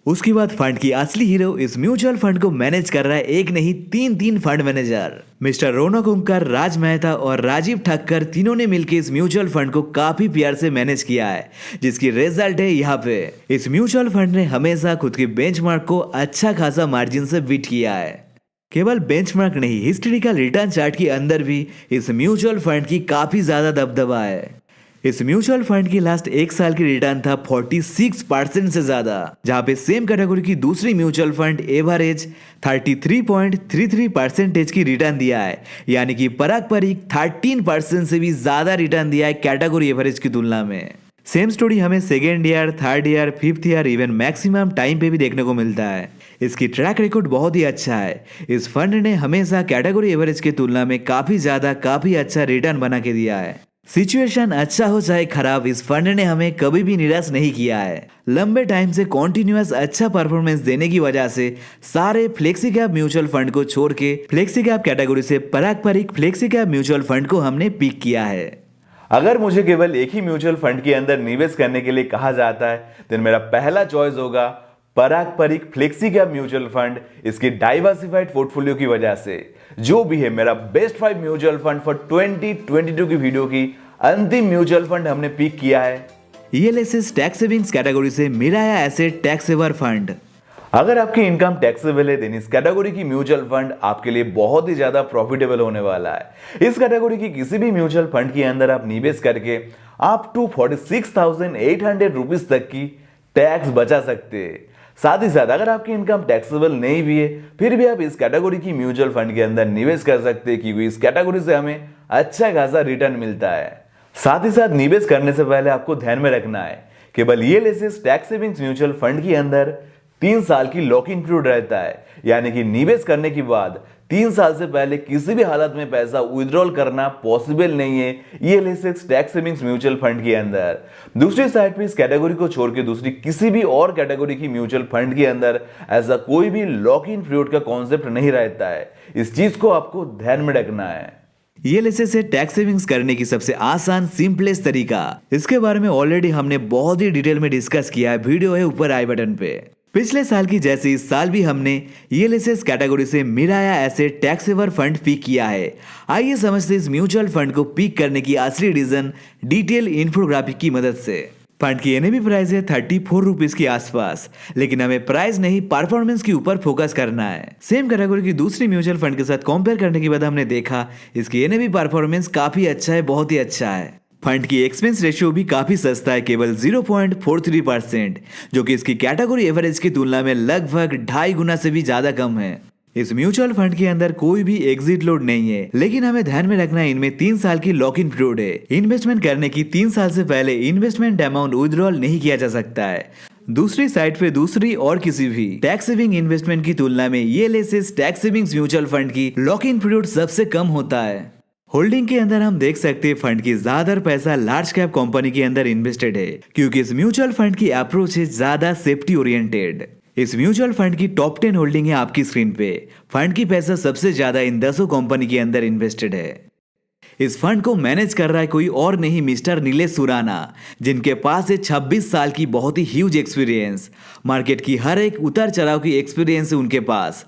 उसके बाद फंड की असली हीरो इस म्यूचुअल फंड को मैनेज कर रहा है एक नहीं 3 फंड मैनेजर, मिस्टर रौनक ओंकार, राज मेहता और राजीव ठक्कर। तीनों ने मिलकर इस म्यूचुअल फंड को काफी प्यार से मैनेज किया है, जिसकी रिजल्ट है यहाँ पे। इस म्यूचुअल फंड ने हमेशा खुद के बेंचमार्क को अच्छा खासा मार्जिन से बीट किया है। केवल बेंचमार्क नहीं, हिस्टोरिकल रिटर्न चार्ट के अंदर भी इस म्यूचुअल फंड की काफी ज्यादा दबदबा है। इस म्यूचुअल फंड की लास्ट एक साल की रिटर्न था 46% से ज्यादा, जहां पे सेम कैटेगरी की दूसरी म्यूचुअल फंड एवरेज 33.33% की रिटर्न दिया है, यानी कि पराग 13% से भी ज्यादा रिटर्न दिया है कैटेगरी एवरेज की तुलना में। सेम स्टोरी हमें second year, third year, fifth year, even maximum time पे भी देखने को मिलता है। इसकी ट्रैक रिकॉर्ड बहुत ही अच्छा है। इस फंड ने हमेशा कैटेगरी एवरेज की तुलना में काफी अच्छा रिटर्न बना के दिया है। सिचुएशन अच्छा हो चाहे खराब, इस फंड ने हमें कभी भी निराश नहीं किया है। लंबे टाइम से कॉन्टिन्यूअस अच्छा परफॉर्मेंस देने की वजह से सारे फ्लेक्सी कैप म्यूचुअल फंड को छोड़ के फ्लेक्सी कैप कैटेगरी से पारंपरिक फ्लेक्सी कैप म्यूचुअल फंड को हमने पिक किया है। अगर मुझे केवल एक ही म्यूचुअल फंड के अंदर निवेश करने के लिए कहा जाता है तो मेरा पहला चॉइस होगा पारंपरिक फ्लेक्सी कैप म्यूचुअल फंड। इसकी डाइवर्सिफाइड पोर्टफोलियो की वजह से जो भी है मेरा बेस्ट 5 म्यूचुअल फंड फॉर 2022 की वीडियो की अंतिम म्यूचुअल फंड हमने पिक किया है ELSS टैक्स सेविंग्स कैटेगरी से Mirae asset tax saver fund. अगर आपकी इनकम टैक्सेबल है देन इस कैटेगरी की म्यूचुअल फंड आपके लिए बहुत ही ज्यादा प्रॉफिटेबल होने वाला है। इस कैटेगरी की किसी भी म्यूचुअल फंड के अंदर आप निवेश करके अप टू 46,800 रुपीज तक की टैक्स बचा सकते हैं। साथ ही साथ अगर आपकी इनकम टैक्सेबल नहीं भी है फिर भी आप इस कैटेगरी की म्यूचुअल फंड के अंदर निवेश कर सकते हैं, क्योंकि इस कैटेगरी से हमें अच्छा खासा रिटर्न मिलता है। साथ ही साथ निवेश करने से पहले आपको ध्यान में रखना है केवल ELSS tax savings mutual fund के अंदर 3 साल की लॉक इन पीरियड रहता है, यानी कि निवेश करने के बाद 3 साल से पहले किसी भी हालत में पैसा विड्रॉल करना पॉसिबल नहीं है ELSS tax savings mutual fund के अंदर। दूसरी साइड पे इस कैटेगरी को छोड़ के दूसरी किसी भी और कैटेगरी की म्यूचुअल फंड के अंदर ऐसा कोई भी लॉक इन पीरियड का कॉन्सेप्ट नहीं रहता है। इस चीज को आपको ध्यान में रखना है। ELSS से टैक्स सेविंग्स करने की सबसे आसान सिंपलेस्ट तरीका, इसके बारे में ऑलरेडी हमने बहुत ही डिटेल में डिस्कस किया है, वीडियो है ऊपर आई बटन पे। पिछले साल की जैसे इस साल भी हमने ELSS कैटेगरी से Mirae asset tax saver fund pick किया है। आइए समझते इस म्यूचुअल फंड को पिक करने की असली रीजन डिटेल इन्फोग्राफिक की मदद से। फंड की NAV प्राइस है 34 रुपीज के आसपास, लेकिन हमें प्राइस नहीं परफॉर्मेंस के ऊपर फोकस करना है। सेम कैटेगरी की दूसरी म्यूचुअल फंड के साथ कंपेयर करने के बाद हमने देखा इसकी NAV परफॉर्मेंस काफी अच्छा है, बहुत ही अच्छा है। फंड की एक्सपेंस रेशियो भी काफी सस्ता है, केवल 0.43%, जो कि इसकी कैटेगरी एवरेज की तुलना में लगभग 2.5 गुना से भी ज्यादा कम है। इस म्यूचुअल फंड के अंदर कोई भी एग्जिट लोड नहीं है, लेकिन हमें ध्यान में रखना है इनमें 3 साल की लॉक इन पीरियड है। इन्वेस्टमेंट करने की 3 साल से पहले इन्वेस्टमेंट अमाउंट विड्रॉल नहीं किया जा सकता है। दूसरी साइड पे दूसरी और किसी भी टैक्स सेविंग इन्वेस्टमेंट की तुलना में ELSS tax savings mutual fund की लॉक इन पीरियड सबसे कम होता है। होल्डिंग के अंदर हम देख सकते हैं फंड की ज्यादातर पैसा लार्ज कैप कंपनी के अंदर इन्वेस्टेड है, क्योंकि इस म्यूचुअल फंड की अप्रोच है ज्यादा सेफ्टी ओरिएंटेड। इस म्यूचुअल फंड की टॉप 10 होल्डिंग है आपकी स्क्रीन पे। फंड की पैसा सबसे ज्यादा इन 10 कंपनी के अंदर इन्वेस्टेड है। इस फंड को मैनेज कर रहा है कोई और नहीं, मिस्टर नीलेश सुराना, जिनके पास है 26 साल की बहुत ही ह्यूज एक्सपीरियंस। मार्केट की हर एक उतार चढ़ाव की एक्सपीरियंस है उनके पास।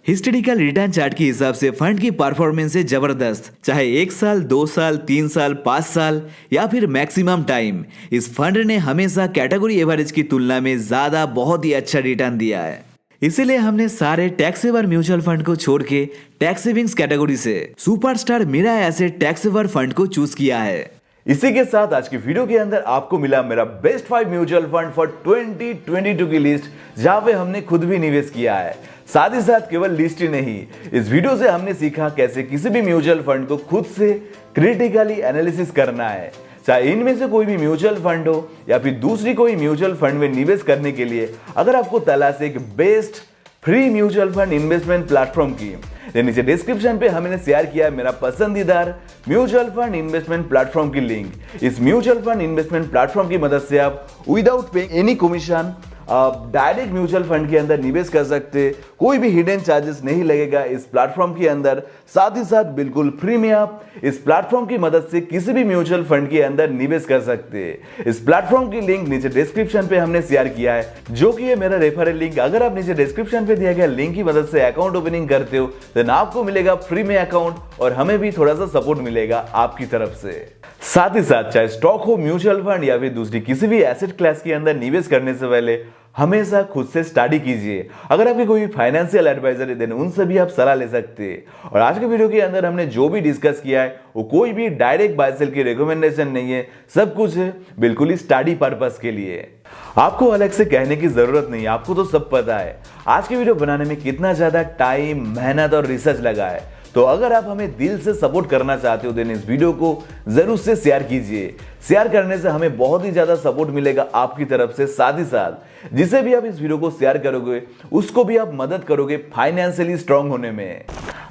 हिस्टोरिकल रिटर्न चार्ट के हिसाब से फंड की परफॉर्मेंस है जबरदस्त, चाहे 1 साल, 2 साल, 3 साल, 5 साल या फिर मैक्सिमम टाइम। इस फंड ने हमेशा कैटेगरी एवरेज की तुलना में ज्यादा बहुत ही अच्छा रिटर्न दिया है। इसीलिए हमने सारे टैक्स सेवर म्यूचुअल फंड को छोड़ के टैक्स सेविंग्स कैटेगरी से superstar मिराया asset tax saver fund को चूज किया है। इसी के साथ आज की वीडियो के अंदर आपको मिला मेरा बेस्ट 5 म्यूचुअल फंड फॉर 2022 की लिस्ट, जहां पे हमने खुद भी निवेश किया है। साथ ही साथ केवल लिस्ट ही नहीं, इस वीडियो से हमने सीखा कैसे किसी भी म्यूचुअल फंड को खुद से क्रिटिकली एनालिसिस करना है। चाहे इनमें से कोई भी म्यूचुअल फंड हो या फिर दूसरी कोई म्यूचुअल फंड में निवेश करने के लिए अगर आपको तलाश है एक best free mutual fund investment platform की, तो नीचे डिस्क्रिप्शन पे हमने शेयर किया है मेरा पसंदीदार म्यूचुअल फंड इन्वेस्टमेंट प्लेटफॉर्म की लिंक। इस म्यूचुअल फंड इन्वेस्टमेंट प्लेटफॉर्म की मदद से आप विदाउट पेइंग एनी कमीशन आप डायरेक्ट म्यूचुअल फंड के अंदर निवेश कर सकते, कोई भी हिडन चार्जेस नहीं लगेगा इस प्लेटफॉर्म के अंदर। साथ ही साथ बिल्कुल फ्री में आप इस प्लेटफॉर्म की मदद से किसी भी म्यूचुअल फंड के अंदर निवेश कर सकते हैं। इस प्लेटफॉर्म की लिंक नीचे डिस्क्रिप्शन पे हमने शेयर किया है, जो कि है मेरा रेफरल लिंक। अगर आप नीचे डिस्क्रिप्शन पे दिया गया लिंक की मदद से अकाउंट ओपनिंग करते हो तो आपको मिलेगा फ्री में अकाउंट और हमें भी थोड़ा सा सपोर्ट मिलेगा आपकी तरफ से। साथ ही साथ चाहे स्टॉक हो, म्यूचुअल फंड या फिर दूसरी किसी भी एसेट क्लास के अंदर निवेश करने से पहले हमेशा खुद से स्टडी कीजिए। अगर आपके कोई फाइनेंशियल एडवाइजर है देन उनसे भी आप सलाह ले सकते हैं। और आज के वीडियो के अंदर हमने जो भी डिस्कस किया है वो कोई भी डायरेक्ट बाय सेल की रिकमेंडेशन नहीं है, सब कुछ है बिल्कुल ही स्टडी पर्पस के लिए। आपको अलग से कहने की जरूरत नहीं है, आपको तो सब पता है आज की वीडियो बनाने में कितना ज्यादा टाइम, मेहनत और रिसर्च लगा है। तो अगर आप हमें दिल से सपोर्ट करना चाहते हो देन इस वीडियो को जरूर से शेयर कीजिए। शेयर करने से हमें बहुत ही ज्यादा सपोर्ट मिलेगा आपकी तरफ से। साथ ही साथ जिसे भी आप इस वीडियो को शेयर करोगे उसको भी आप मदद करोगे फाइनेंशियली स्ट्रांग होने में।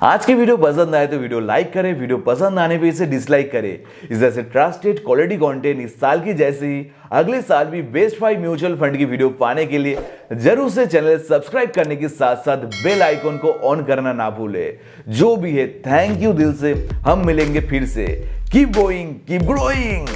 आज की वीडियो पसंद आए तो वीडियो लाइक करें, वीडियो पसंद आने पे इसे डिसलाइक करें। इस जैसे ट्रस्टेड क्वालिटी कंटेंट इस साल की जैसे ही अगले साल भी बेस्ट 5 म्यूचुअल फंड की वीडियो पाने के लिए जरूर से चैनल सब्सक्राइब करने के साथ साथ बेल आइकन को ऑन करना ना भूले। जो भी है थैंक यू दिल से। हम मिलेंगे फिर से। Keep going, keep growing.